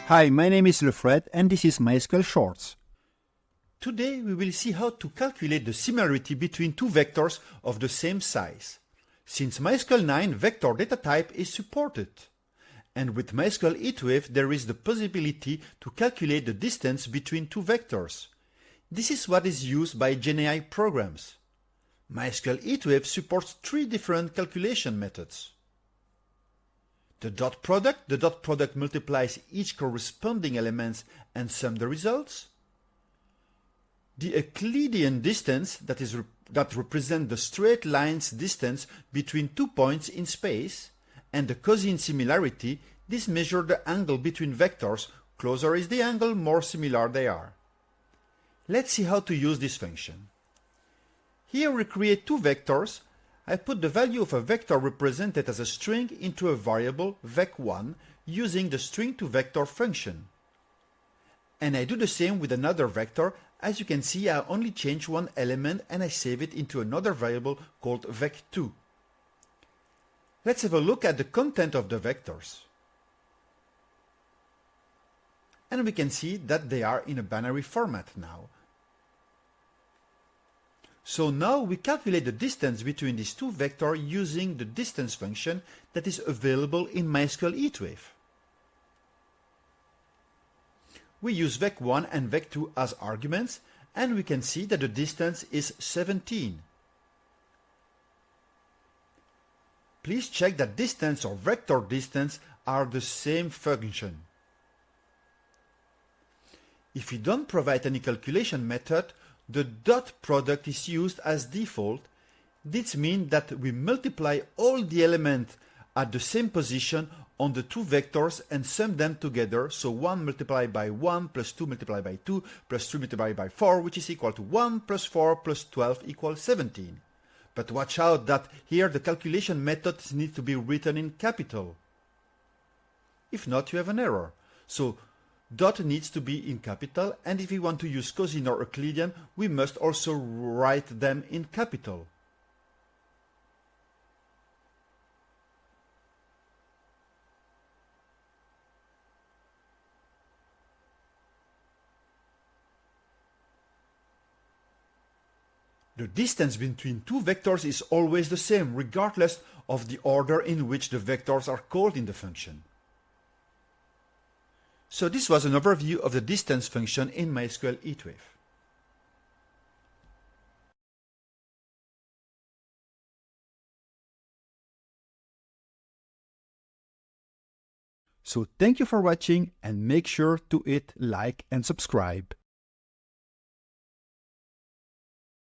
Hi, my name is Lefred and this is MySQL Shorts. Today we will see how to calculate the similarity between two vectors of the same size. Since MySQL 9 vector data type is supported. And with MySQL HeatWave there is the possibility to calculate the distance between two vectors. This is what is used by GenAI programs. MySQL HeatWave supports three different calculation methods. The dot product multiplies each corresponding elements and sums the results. The Euclidean distance, that represents the straight line's distance between 2 points in space, and the cosine similarity, this measures the angle between vectors. Closer is the angle, more similar they are. Let's see how to use this function. Here we create two vectors. I put the value of a vector represented as a string into a variable vec1 using the string-to-vector function. And I do the same with another vector. As you can see, I only change one element and I save it into another variable called vec2. Let's have a look at the content of the vectors. And we can see that they are in a binary format now. So now we calculate the distance between these two vectors using the distance function that is available in MySQL HeatWave. We use vec1 and vec2 as arguments, and we can see that the distance is 17. Please check that distance or vector distance are the same function. If you don't provide any calculation method, the dot product is used as default. This means that we multiply all the elements at the same position on the two vectors and sum them together, so 1 multiplied by 1 plus 2 multiplied by 2 plus 3 multiplied by 4, which is equal to 1 plus 4 plus 12 equals 17. But watch out that here the calculation methods need to be written in capital. If not, you have an error. So dot needs to be in capital, and if we want to use cosine or Euclidean, we must also write them in capital. The distance between two vectors is always the same, regardless of the order in which the vectors are called in the function. So this was an overview of the distance function in MySQL HeatWave. So thank you for watching and make sure to hit like and subscribe.